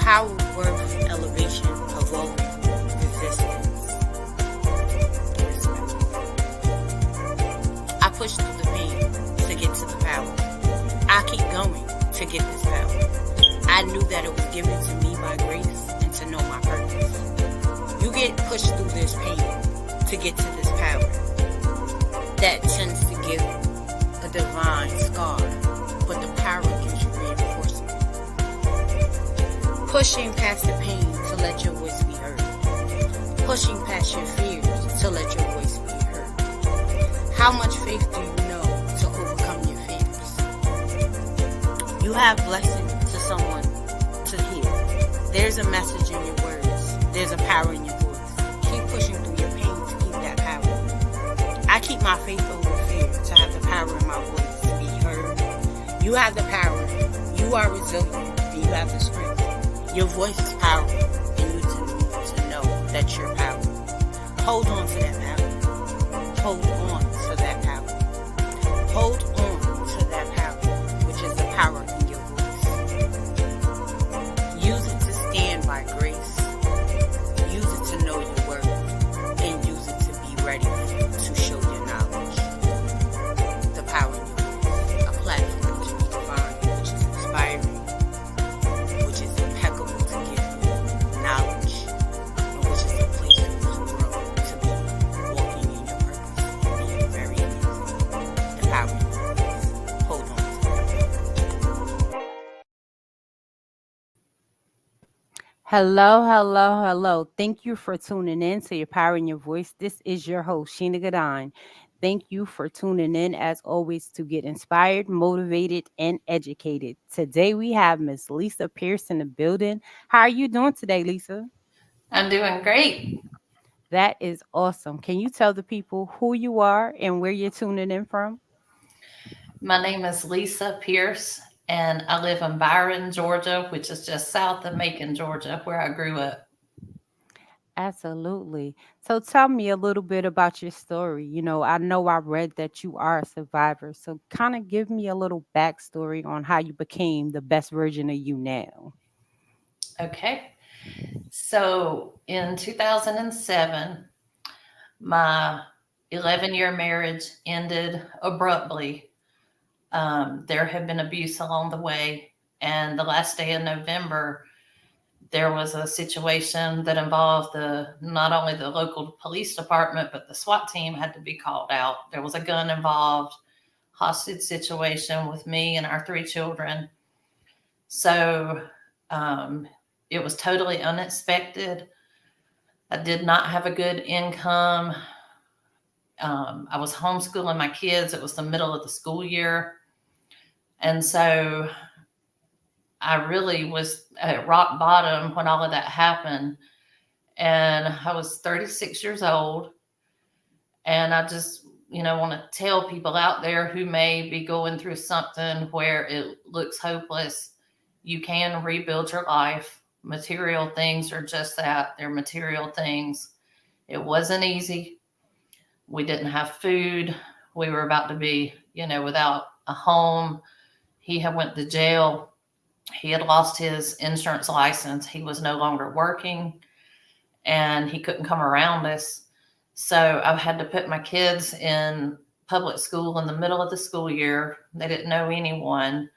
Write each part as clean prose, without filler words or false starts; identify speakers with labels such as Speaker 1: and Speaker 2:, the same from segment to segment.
Speaker 1: Power, worth, elevation, evolving, resistance. I push through the pain to get to the power. I keep going to get this power. I knew that it was given to me by grace and to know my purpose. You get pushed through this pain to get to this power. That tends to give a divine scar, but the power gives you reinforcement. Pushing past the pain to let your voice be heard. Pushing past your fears to let your voice be heard. How much faith do you know to overcome your fears? You have blessing to someone to hear. There's a message in your words. There's a power in your voice. Keep pushing through your pain to keep that power. I keep my faith over fear to have the power in my voice to be heard. You have the power. You are resilient and you have the strength. Your voice is powerful and you need to know that you're powerful. Hold on to that power. Hold on to that power. Hold on to that power, which is the power in your voice. Use it to stand by grace. Use it to know your worth. And use it to be ready to show your knowledge. The power in your voice. A platform to be divine, which is inspiring, which is impeccable to give you knowledge, and which is a place for you to grow, to be walking in your purpose, being very amazing. The power in your voice. Hold on to that.
Speaker 2: Hello. Thank you for tuning in to Your Power in Your Voice. This is your host, Sheena Gadine. Thank you for tuning in, as always, to get inspired, motivated, and educated. Today, we have Miss Lisa Pearce in the building. How are you doing today, Lisa?
Speaker 3: I'm doing great.
Speaker 2: That is awesome. Can you tell the people who you are and where you're tuning in from?
Speaker 3: My name is Lisa Pearce, and I live in Byron, Georgia, which is just south of Macon, Georgia, where I grew up.
Speaker 2: Absolutely. So tell me a little bit about your story. I know I read that you are a survivor. So kind of give me a little backstory on how you became the best version of you now.
Speaker 3: Okay. So in 2007, my 11-year marriage ended abruptly. There had been abuse along the way. And the last day in November, there was a situation that involved not only the local police department, but the SWAT team had to be called out. There was a gun involved, hostage situation with me and our 3 children. So it was totally unexpected. I did not have a good income. I was homeschooling my kids. It was the middle of the school year. And so I really was at rock bottom when all of that happened. And I was 36 years old. And I just, want to tell people out there who may be going through something where it looks hopeless, you can rebuild your life. Material things are just that. They're material things. It wasn't easy. We didn't have food. We were about to be, without a home. He had went to jail. He had lost his insurance license. He was no longer working and he couldn't come around us. So I had to put my kids in public school in the middle of the school year. They didn't know anyone.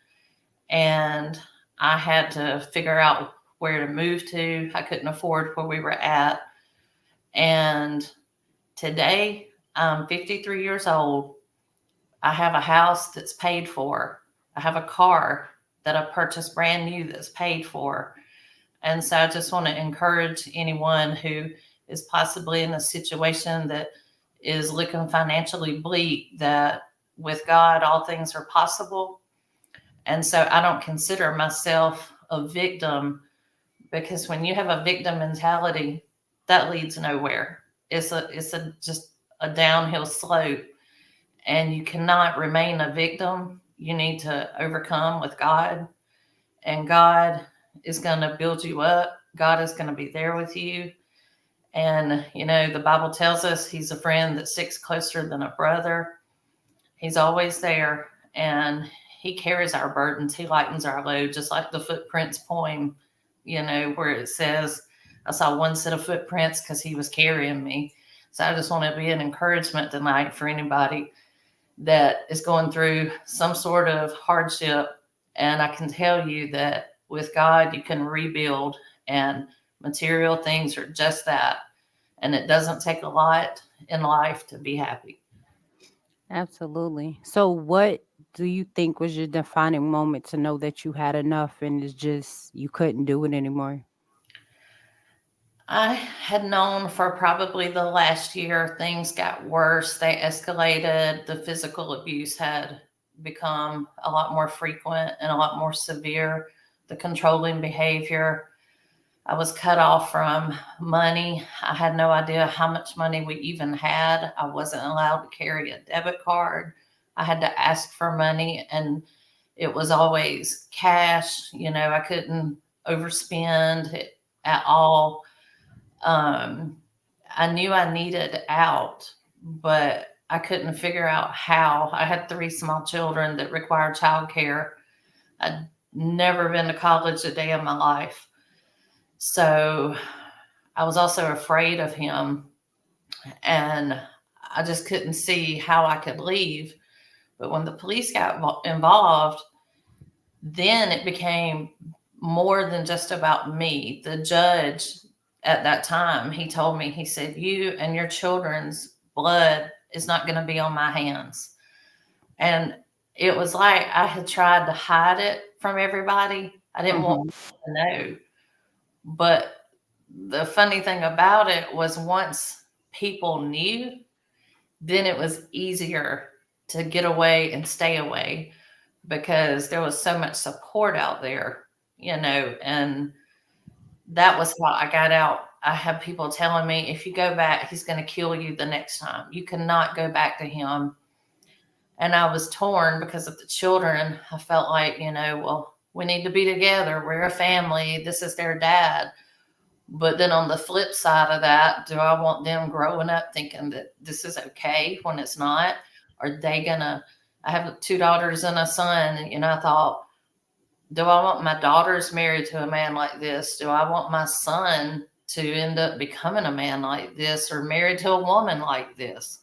Speaker 3: And I had to figure out where to move to. I couldn't afford where we were at. And today I'm 53 years old. I have a house that's paid for. I have a car that I purchased brand new that's paid for. And so I just want to encourage anyone who is possibly in a situation that is looking financially bleak, that with God, all things are possible. And so I don't consider myself a victim, because when you have a victim mentality, that leads nowhere. It's just a downhill slope, and you cannot remain a victim. You need to overcome with God, and God is going to build you up. God is going to be there with you. And, the Bible tells us he's a friend that sticks closer than a brother. He's always there, and he carries our burdens. He lightens our load, just like the Footprints poem where it says, I saw one set of footprints because he was carrying me. So I just want to be an encouragement tonight for anybody that is going through some sort of hardship. And I can tell you that with God, you can rebuild, and material things are just that. And it doesn't take a lot in life to be happy.
Speaker 2: Absolutely. So, what do you think was your defining moment to know that you had enough and it's just you couldn't do it anymore?
Speaker 3: I had known for probably the last year things got worse. They escalated. The physical abuse had become a lot more frequent and a lot more severe. The controlling behavior. I was cut off from money. I had no idea how much money we even had. I wasn't allowed to carry a debit card. I had to ask for money, and it was always cash. I couldn't overspend it at all. I knew I needed out, but I couldn't figure out how. I had 3 small children that required childcare. I'd never been to college a day in my life. So I was also afraid of him, and I just couldn't see how I could leave. But when the police got involved, then it became more than just about me. The judge at that time, he told me, he said, you and your children's blood is not going to be on my hands. And it was like I had tried to hide it from everybody. I didn't want to know. But the funny thing about it was once people knew, then it was easier to get away and stay away because there was so much support out there, and that was how I got out. I had people telling me, if you go back, he's going to kill you the next time. You cannot go back to him. And I was torn because of the children. I felt like, well, we need to be together. We're a family. This is their dad. But then on the flip side of that, do I want them growing up thinking that this is okay when it's not? Are they gonna, I have 2 daughters and a son, and I thought, do I want my daughters married to a man like this? Do I want my son to end up becoming a man like this or married to a woman like this?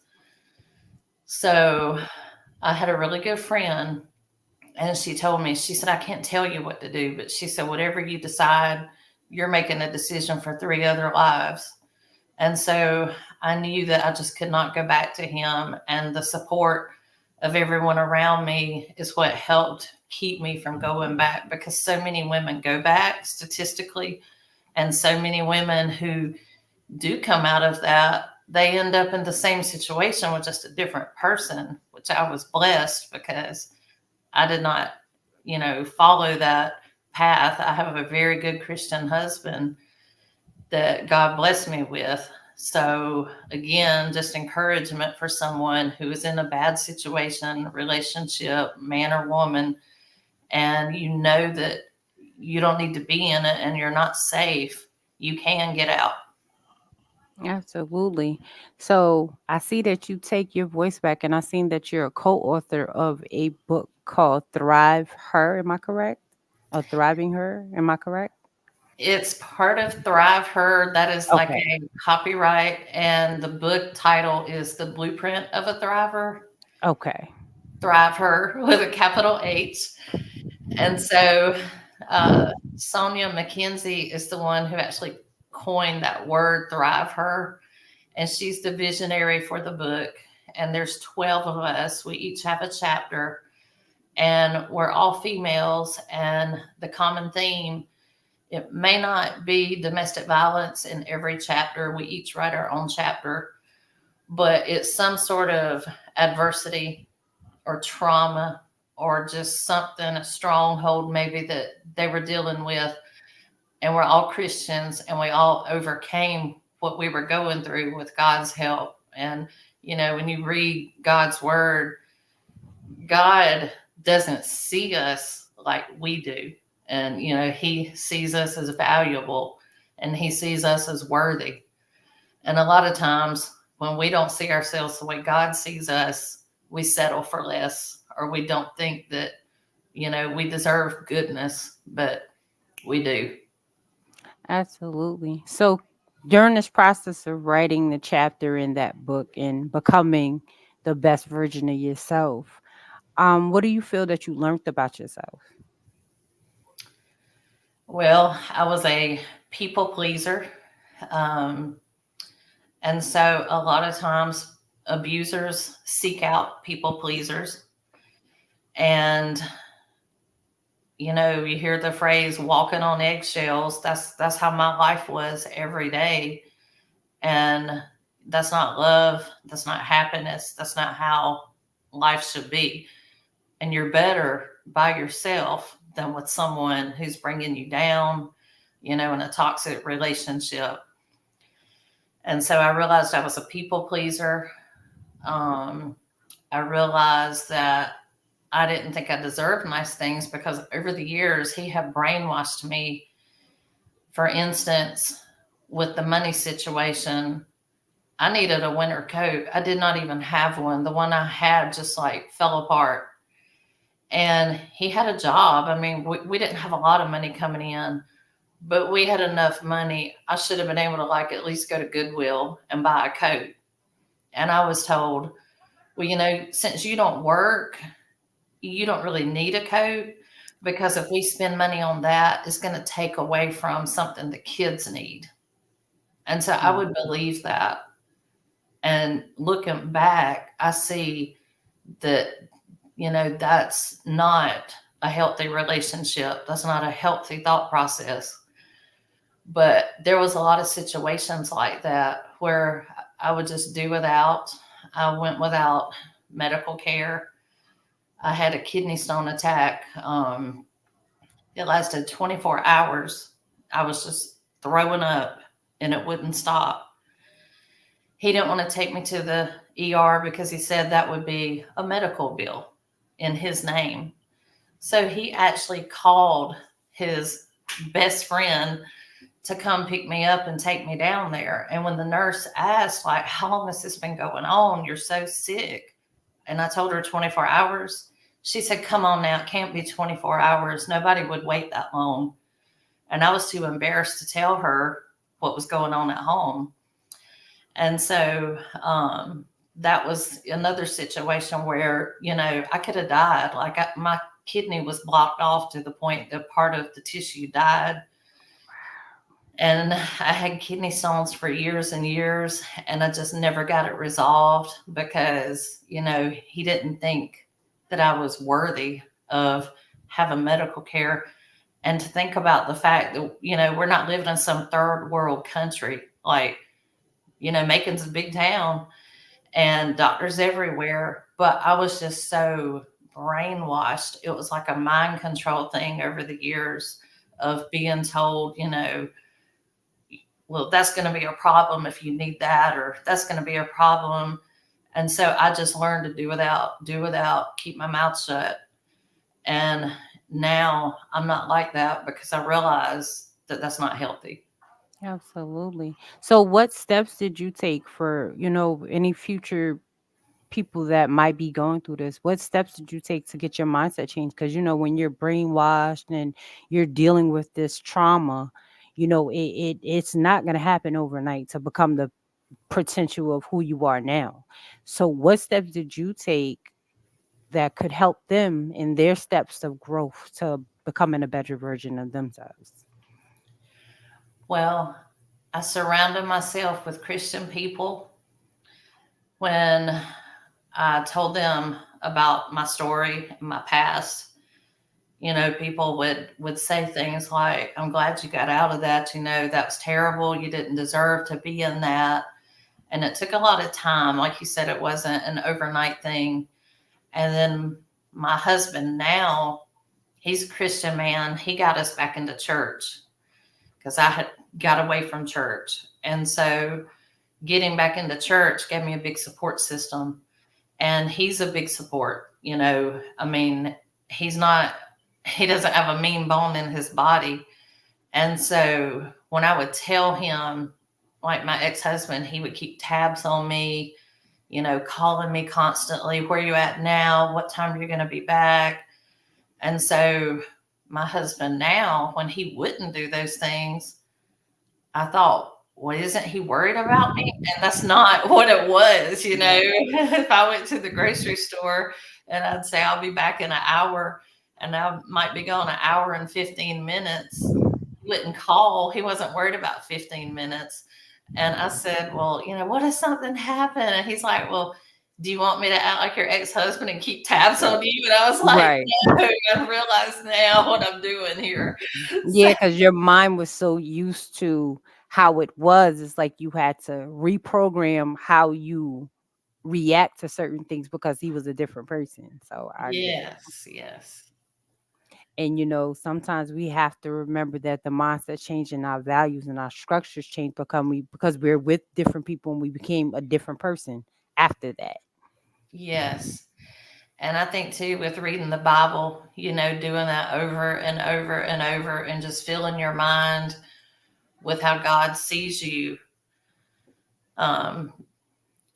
Speaker 3: So I had a really good friend, and she told me, she said, I can't tell you what to do, but she said, whatever you decide, you're making a decision for 3 other lives. And so I knew that I just could not go back to him. And the support of everyone around me is what helped keep me from going back, because so many women go back statistically. And so many women who do come out of that, they end up in the same situation with just a different person, which I was blessed because I did not, follow that path. I have a very good Christian husband that God blessed me with. So again, just encouragement for someone who is in a bad situation, relationship, man or woman, and that you don't need to be in it and you're not safe. You can get out.
Speaker 2: Absolutely. So I see that you take your voice back, and I seen that you're a co-author of a book called Thrive Her. Am I correct? Or Thriving Her. Am I correct?
Speaker 3: It's part of ThriveHer. That is like
Speaker 2: Okay.
Speaker 3: a copyright, and the book title is The Blueprint of a ThriveHer.
Speaker 2: Okay.
Speaker 3: ThriveHer with a capital H. And so Sonia McKenzie is the one who actually coined that word, ThriveHer, and she's the visionary for the book. And there's 12 of us. We each have a chapter, and we're all females. And the common theme, it may not be domestic violence in every chapter. We each write our own chapter, but it's some sort of adversity or trauma or just something, a stronghold maybe that they were dealing with. And we're all Christians, and we all overcame what we were going through with God's help. And, when you read God's word, God doesn't see us like we do. And, he sees us as valuable, and he sees us as worthy. And a lot of times when we don't see ourselves the way God sees us, we settle for less, or we don't think that, we deserve goodness, but we do.
Speaker 2: Absolutely. So during this process of writing the chapter in that book and becoming the best version of yourself, what do you feel that you learned about yourself?
Speaker 3: Well, I was a people pleaser. Um, and so a lot of times abusers seek out people pleasers. And, you hear the phrase walking on eggshells. That's how my life was every day. And that's not love. That's not happiness. That's not how life should be. And you're better by yourself than with someone who's bringing you down, in a toxic relationship. And so I realized I was a people pleaser. Um, I realized that I didn't think I deserved nice things because over the years he had brainwashed me. For instance, with the money situation, I needed a winter coat. I did not even have one. The one I had just like fell apart. And he had a job. I mean, we didn't have a lot of money coming in, but we had enough money. I should have been able to like at least go to Goodwill and buy a coat. And I was told, well, since you don't work, you don't really need a coat, because if we spend money on that, it's going to take away from something the kids need. And so I would believe that. And looking back, I see that, that's not a healthy relationship. That's not a healthy thought process. But there was a lot of situations like that where I would just do without. I went without medical care. I had a kidney stone attack. It lasted 24 hours. I was just throwing up and it wouldn't stop. He didn't want to take me to the ER because he said that would be a medical bill in his name. So he actually called his best friend to come pick me up and take me down there. And when the nurse asked, like, how long has this been going on? You're so sick. And I told her 24 hours. She said, come on now, it can't be 24 hours. Nobody would wait that long. And I was too embarrassed to tell her what was going on at home. And so that was another situation where, I could have died. Like my kidney was blocked off to the point that part of the tissue died. And I had kidney stones for years and years, and I just never got it resolved because, he didn't think that I was worthy of having medical care. And to think about the fact that, we're not living in some third world country. Like, Macon's a big town and doctors everywhere. But I was just so brainwashed. It was like a mind control thing over the years of being told, well, that's going to be a problem if you need that, or that's going to be a problem. And so I just learned to do without, keep my mouth shut. And now I'm not like that because I realize that that's not healthy.
Speaker 2: Absolutely. So what steps did you take for, any future people that might be going through this? What steps did you take to get your mindset changed? Because, when you're brainwashed and you're dealing with this trauma, it's not going to happen overnight to become the potential of who you are now. So what steps did you take that could help them in their steps of growth to becoming a better version of themselves?
Speaker 3: Well, I surrounded myself with Christian people. When I told them about my story, my past, people would say things like, I'm glad you got out of that. That was terrible. You didn't deserve to be in that. And it took a lot of time. Like you said, it wasn't an overnight thing. And then my husband now, he's a Christian man. He got us back into church because I had got away from church. And so getting back into church gave me a big support system. And he's a big support. I mean, he doesn't have a mean bone in his body. And so when I would tell him, like my ex-husband, he would keep tabs on me, calling me constantly. Where are you at now? What time are you going to be back? And so my husband now, when he wouldn't do those things, I thought, well, isn't he worried about me? And that's not what it was, you know. If I went to the grocery store and I'd say I'll be back in an hour, and I might be gone an hour and 15 minutes, he wouldn't call. He wasn't worried about 15 minutes. And I said, well, you know, what if something happened? And he's like, well, do you want me to act like your ex-husband and keep tabs on you? And I was like,
Speaker 2: Right.
Speaker 3: no, I realize now what I'm doing here.
Speaker 2: Yeah, because your mind was so used to how it was. It's like you had to reprogram how you react to certain things because he was a different person. So I get it.
Speaker 3: Yes, yes.
Speaker 2: And sometimes we have to remember that the mindset change and our values and our structures change because we're with different people and we became a different person after that.
Speaker 3: Yes. And I think too, with reading the Bible, you know, doing that over and over and over and just filling your mind with how God sees you, um,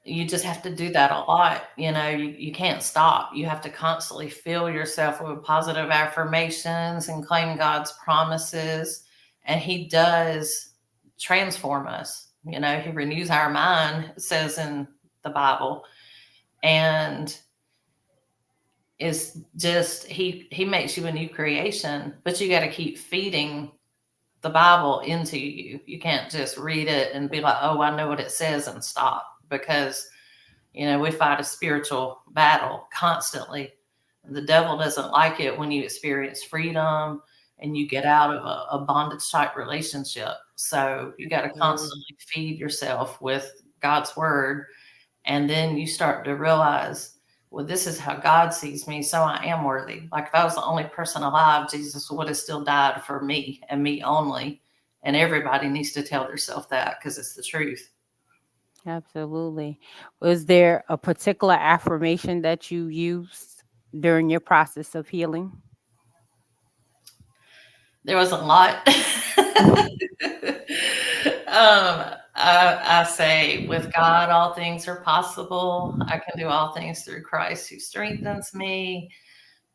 Speaker 3: you just have to do that a lot. You know, you can't stop. You have to constantly fill yourself with positive affirmations and claim God's promises. And He does transform us. You know, He renews our mind, it says in the Bible. And is just he makes you a new creation, but you got to keep feeding the Bible into you. You can't just read it and be like, oh, I know what it says, and stop, because you know we fight a spiritual battle constantly. The devil doesn't like it when you experience freedom and you get out of a bondage type relationship. So you got to constantly feed yourself with God's word, and then you start to realize, well, this is how God sees me, so I am worthy. Like if I was the only person alive, Jesus would have still died for me and me only. And everybody needs to tell themselves that, because it's the truth.
Speaker 2: Absolutely. Was there a particular affirmation that you used during your process of healing?
Speaker 3: There was a lot. I say, with God, all things are possible. I can do all things through Christ who strengthens me.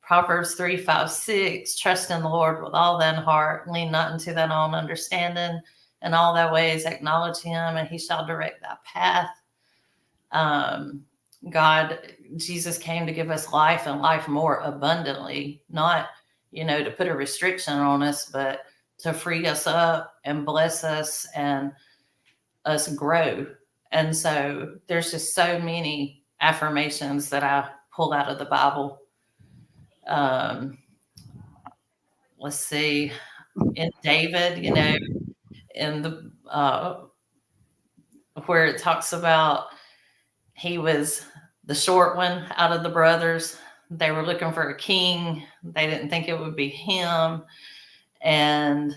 Speaker 3: Proverbs 3:5-6, trust in the Lord with all thine heart, lean not into thine own understanding, in all thy ways acknowledge him, and he shall direct thy path. Um, Jesus came to give us life and life more abundantly, not, you know, to put a restriction on us, but to free us up and bless us and us grow. And so there's just so many affirmations that I pull out of the Bible. Let's see, in David, you know, in the where it talks about he was the short one out of the brothers. They were looking for a king. They didn't think it would be him. And,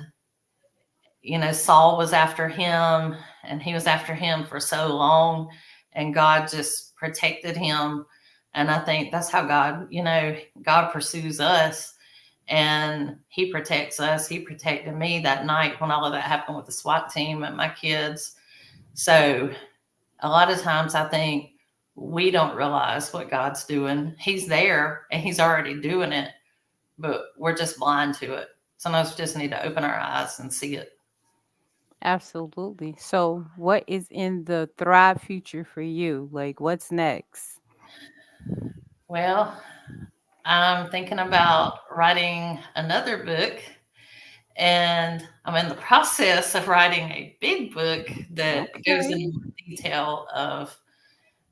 Speaker 3: you know, Saul was after him, and he was after him for so long, and God just protected him. And I think that's how God, you know, God pursues us and he protects us. He protected me that night when all of that happened with the SWAT team and my kids. So a lot of times I think we don't realize what God's doing. He's there and he's already doing it, but we're just blind to it. Sometimes we just need to open our eyes and see it.
Speaker 2: Absolutely. So, what is in the Thrive future for you? Like, what's next?
Speaker 3: Well, I'm thinking about writing another book, and I'm in the process of writing a big book that goes
Speaker 2: Okay.
Speaker 3: into detail of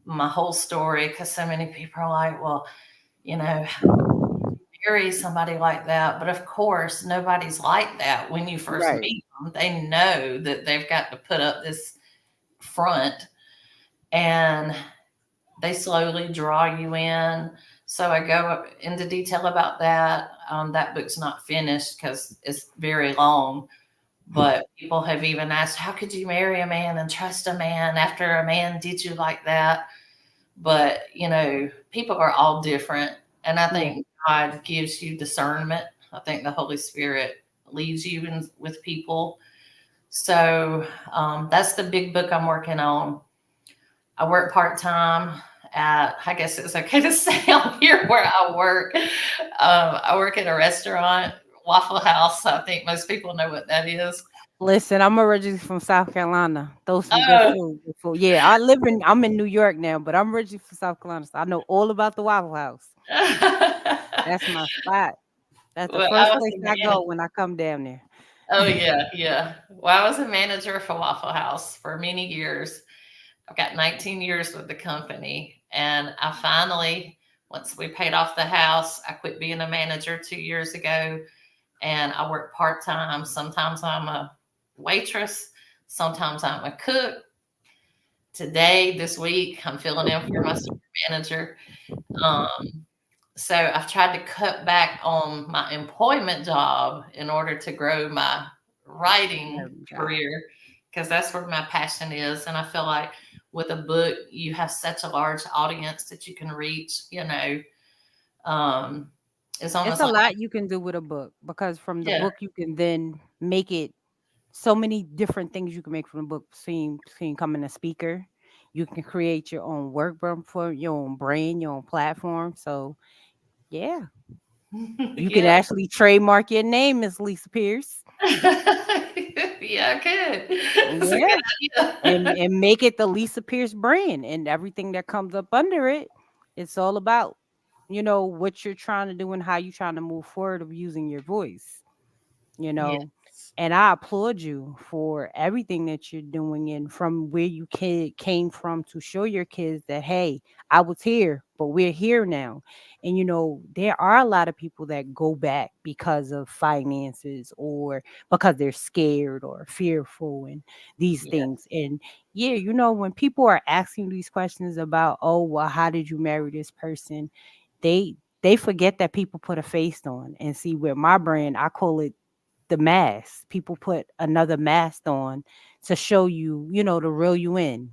Speaker 3: my whole story, because so many people are like, well, you know, marry somebody like that. But of course, nobody's like that when you first
Speaker 2: Right.
Speaker 3: meet them. They know that they've got to put up this front, and they slowly draw you in. So I go into detail about that. That book's not finished because it's very long. But people have even asked, how could you marry a man and trust a man after a man did you like that? But, you know, people are all different. And I
Speaker 2: Yeah.
Speaker 3: think God gives you discernment. I think the Holy Spirit leads you in with people. So that's the big book I'm working on. I work part-time at, I guess it's okay to say on here where I work. I work at a restaurant, Waffle House. I think most people know what that is.
Speaker 2: Listen, I'm originally from South Carolina. Those some good
Speaker 3: Oh.
Speaker 2: food. Good food. Yeah, I'm in New York now, but I'm originally from South Carolina, so I know all about the Waffle House. That's my spot. That's the
Speaker 3: Well, I
Speaker 2: first
Speaker 3: was
Speaker 2: place
Speaker 3: a
Speaker 2: I go
Speaker 3: manager.
Speaker 2: when I come down there.
Speaker 3: Oh, yeah, yeah. Well, I was a manager for Waffle House for many years. I've got 19 years with the company. And I finally, once we paid off the house, I quit being a manager 2 years ago. And I work part time. Sometimes I'm a waitress, sometimes I'm a cook. Today, this week, I'm filling in for my store manager. Um, so I've tried to cut back on my employment job in order to grow my writing
Speaker 2: Every job.
Speaker 3: career because that's where my passion is. And I feel like with a book, you have such a large audience that you can reach, um, it's
Speaker 2: It's
Speaker 3: almost
Speaker 2: a
Speaker 3: like,
Speaker 2: lot you can do with a book because from the
Speaker 3: yeah,
Speaker 2: book you can then make it so many different things you can make from the book. Seeing coming a speaker, you can create your own workbook for your own brand, your own platform. So yeah, you can
Speaker 3: yeah.
Speaker 2: actually trademark your name as Lisa Pierce.
Speaker 3: Yeah, good. It's a
Speaker 2: Yeah,
Speaker 3: good idea.
Speaker 2: and make it the Lisa Pierce brand, and everything that comes up under it. It's all about what you're trying to do and how you're trying to move forward of using your voice. you know.
Speaker 3: Yes.
Speaker 2: And I applaud you for everything that you're doing and from where you came from to show your kids that, hey, I was here, but we're here now. And, there are a lot of people that go back because of finances or because they're scared or fearful and these
Speaker 3: Yeah.
Speaker 2: things. And yeah, when people are asking these questions about, oh, well, how did you marry this person? They, they forget that people put a face on and see where my brand, I call it the mask. People put another mask on to show you, to reel you in.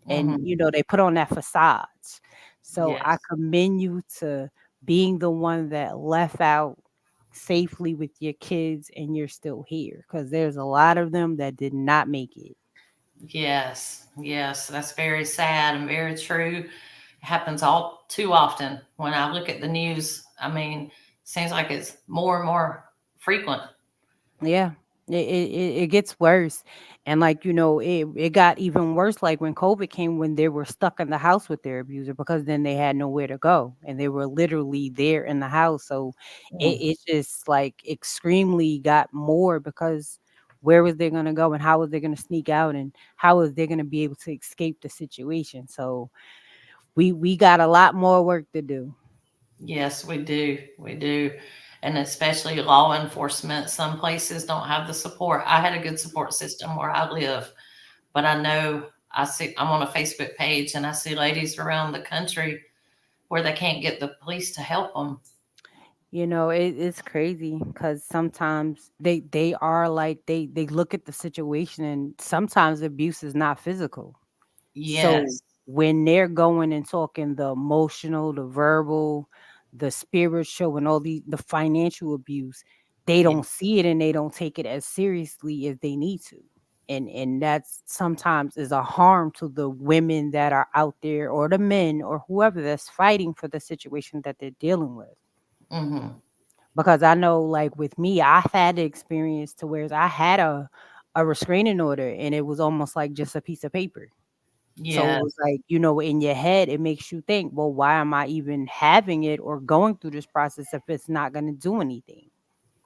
Speaker 2: And,
Speaker 3: Hmm.
Speaker 2: they put on that facades. So I
Speaker 3: Yes.
Speaker 2: commend you to being the one that left out safely with your kids and you're still here because there's a lot of them that did not make it.
Speaker 3: Yes. Yes. That's very sad and very true. It happens all too often when I look at the news. I mean, seems like it's more and more frequent.
Speaker 2: Yeah. It gets worse. And like, it got even worse like when COVID came when they were stuck in the house with their abuser because then they had nowhere to go and they were literally there in the house. So
Speaker 3: Mm.
Speaker 2: it just like extremely got more because where was they gonna go and how was they gonna sneak out and how was they gonna be able to escape the situation? So we got a lot more work to do.
Speaker 3: Yes, we do. We do. And especially law enforcement. Some places don't have the support. I had a good support system where I live, but I know I'm on a Facebook page and I see ladies around the country where they can't get the police to help them.
Speaker 2: It's crazy because sometimes they are like they look at the situation and sometimes abuse is not physical. So
Speaker 3: Yes.
Speaker 2: when they're going and talking the emotional, the verbal, the spiritual, and all the financial abuse, they
Speaker 3: Yeah.
Speaker 2: don't see it and they don't take it as seriously as they need to. And that's sometimes is a harm to the women that are out there or the men or whoever that's fighting for the situation that they're dealing with.
Speaker 3: Hmm.
Speaker 2: Because I know, like with me, I've had the experience to where I had a restraining order, and it was almost like just a piece of paper. So it was
Speaker 3: Yes.
Speaker 2: like, in your head, it makes you think, well, why am I even having it or going through this process if it's not going to do anything?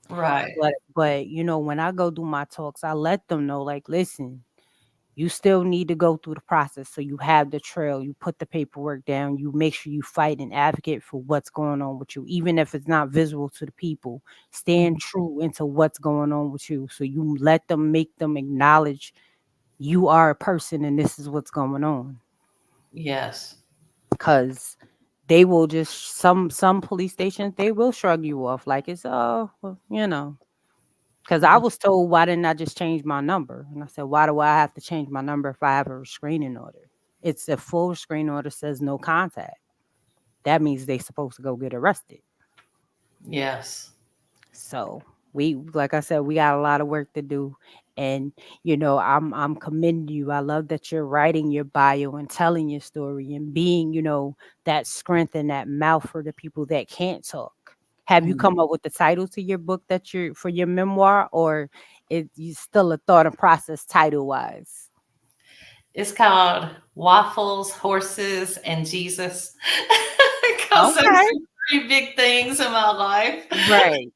Speaker 3: Right.
Speaker 2: But when I go do my talks, I let them know, like, listen, you still need to go through the process. So you have the trail, you put the paperwork down, you make sure you fight and advocate for what's going on with you, even if it's not visible to the people. Stand
Speaker 3: Mhm.
Speaker 2: true into what's going on with you. So you let them make them acknowledge you are a person and this is what's going on.
Speaker 3: Yes.
Speaker 2: Because they will just some police stations they will shrug you off like it's well. Because I
Speaker 3: Mhm.
Speaker 2: was told, why didn't I just change my number? And I said, why do I have to change my number if I have a restraining order? It's a full restraining order says no contact. That means they supposed to go get arrested.
Speaker 3: Yes.
Speaker 2: So we, like I said, we got a lot of work to do. And I'm commending you. I love that you're writing your bio and telling your story and being, that strength and that mouth for the people that can't talk. Have you
Speaker 3: Mhm.
Speaker 2: come up with the title to your book that you're for your memoir, or you still a thought and process title wise?
Speaker 3: It's called Waffles, Horses, and Jesus. Because those
Speaker 2: Okay.
Speaker 3: are three big things in my life.
Speaker 2: Right.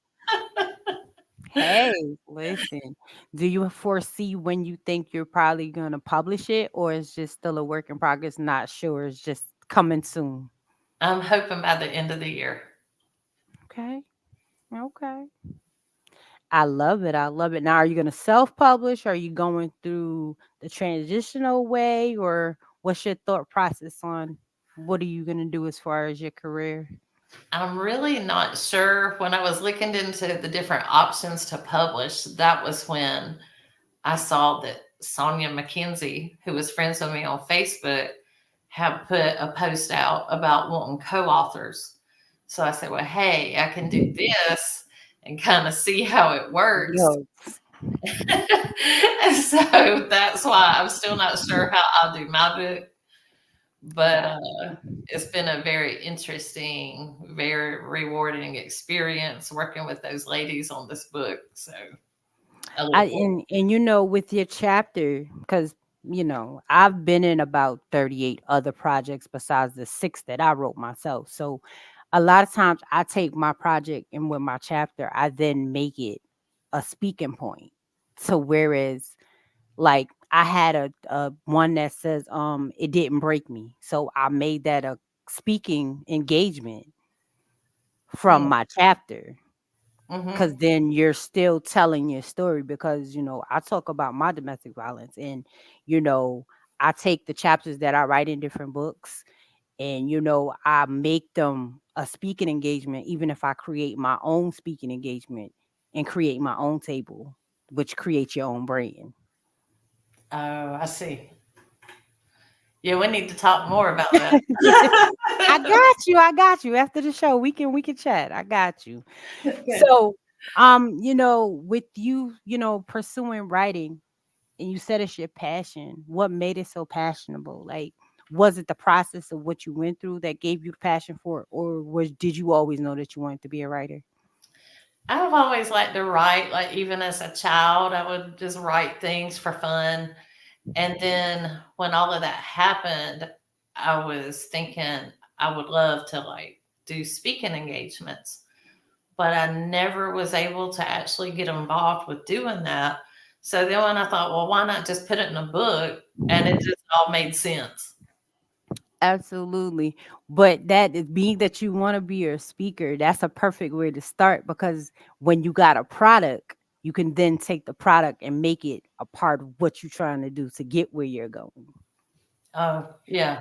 Speaker 2: Hey, listen. Do you foresee when you think you're probably gonna publish it, or it's just still a work in progress? Not sure. It's just coming soon.
Speaker 3: I'm hoping by the end of the year.
Speaker 2: Okay. Okay. I love it. I love it. Now, are you going to self-publish? Are you going through the transitional way, or what's your thought process on what are you going to do as far as your career?
Speaker 3: I'm really not sure. When I was looking into the different options to publish, that was when I saw that Sonia McKenzie, who was friends with me on Facebook, had put a post out about wanting co-authors. So I said, well, hey, I can do this and kind of see how it works.
Speaker 2: Yo,
Speaker 3: And so that's why I'm still not sure how I'll do my book. But it's been a very interesting, very rewarding experience working with those ladies on this book. So I look forward.
Speaker 2: and you know, with your chapter, because I've been in about 38 other projects besides the 6 that I wrote myself. So a lot of times I take my project and with my chapter, I then make it a speaking point. So whereas like I had a one that says it didn't break me. So I made that a speaking engagement from my chapter,
Speaker 3: Mm-hmm.
Speaker 2: because then you're still telling your story, because I talk about my domestic violence, and I take the chapters that I write in different books, and I make them a speaking engagement, even if I create my own speaking engagement and create my own table, which creates your own brand.
Speaker 3: Oh, I see. Yeah, we need to talk more about that.
Speaker 2: I got you. I got you. After the show, we can chat. I got you.
Speaker 3: Good.
Speaker 2: So, with you, pursuing writing, and you said it's your passion. What made it so passionable? Like, was it the process of what you went through that gave you the passion for it, or did you always know that you wanted to be a writer?
Speaker 3: I've always liked to write. Like even as a child, I would just write things for fun. And then when all of that happened, I was thinking I would love to like do speaking engagements, but I never was able to actually get involved with doing that. So then when I thought, well, why not just put it in a book? And it just all made sense.
Speaker 2: Absolutely. But that is being that you want to be a speaker, that's a perfect way to start, because when you got a product, you can then take the product and make it a part of what you're trying to do to get where you're going.
Speaker 3: Oh, yeah.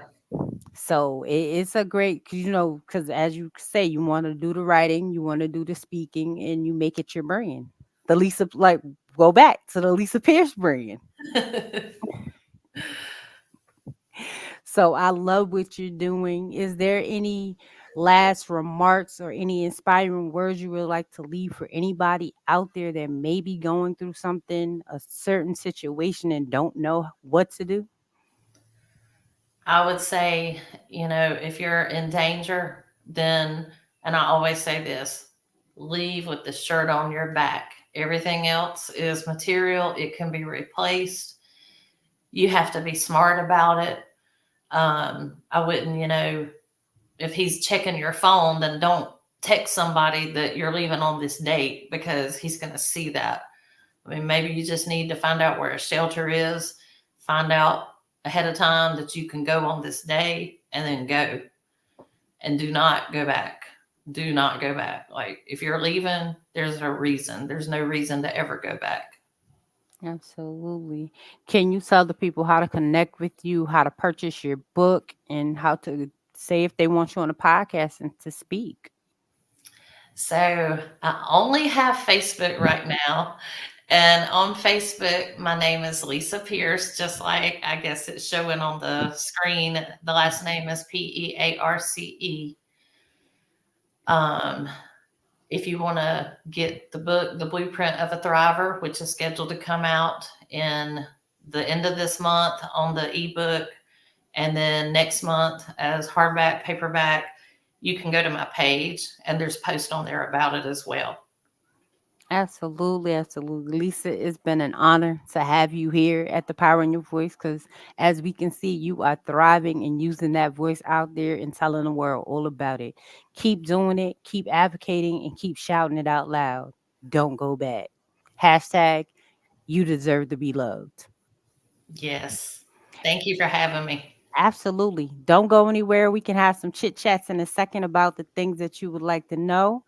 Speaker 2: So it's a great, because as you say, you want to do the writing, you want to do the speaking, and you make it your brand. The Lisa, like, go back to the Lisa Pearce brand. So I love what you're doing. Is there any last remarks or any inspiring words you would like to leave for anybody out there that may be going through something, a certain situation, and don't know what to do?
Speaker 3: I would say, if you're in danger, then, and I always say this, leave with the shirt on your back. Everything else is material, it can be replaced. You have to be smart about it. I wouldn't, if he's checking your phone, then don't text somebody that you're leaving on this date because he's going to see that. I mean, maybe you just need to find out where a shelter is, find out ahead of time that you can go on this day, and then go. And do not go back. Do not go back. Like if you're leaving, there's a reason. There's no reason to ever go back.
Speaker 2: Absolutely. Can you tell the people how to connect with you, how to purchase your book, and how to say if they want you on a podcast and to speak?
Speaker 3: So I only have Facebook right now. And on Facebook, my name is Lisa Pearce, just like I guess it's showing on the screen. The last name is Pearce. Um, if you want to get the book, The Blueprint of a ThriveHer, which is scheduled to come out in the end of this month on the ebook, and then next month as hardback, paperback, you can go to my page and there's posts on there about it as well.
Speaker 2: Absolutely, absolutely. Lisa, it's been an honor to have you here at the Power in Your Voice because as we can see, you are thriving and using that voice out there and telling the world all about it. Keep doing it, keep advocating, and keep shouting it out loud. Don't go back. Hashtag you deserve to be loved.
Speaker 3: Yes. Thank you for having me.
Speaker 2: Absolutely. Don't go anywhere. We can have some chit chats in a second about the things that you would like to know.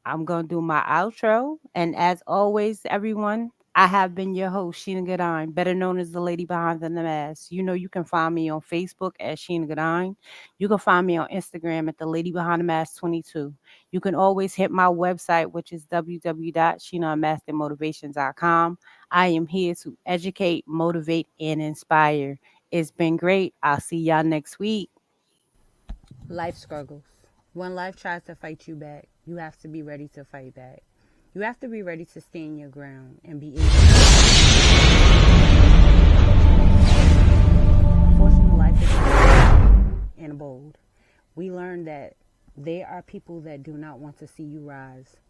Speaker 2: I'm going to do my outro. And as always, everyone, I have been your host, Sheena Goodine, better known as the lady behind the mask. You know, you can find me on Facebook at Sheena Goodine. You can find me on Instagram at the lady behind the mask 22. You can always hit my website, which is www.sheenaunmaskingmotivations.com. I am here to educate, motivate, and inspire. It's been great. I'll see y'all next week. Life struggles. When life tries to fight you back, you have to be ready to fight back. You have to be ready to stand your ground and be able to. Unfortunately, life is and bold. We learned that there are people that do not want to see you rise.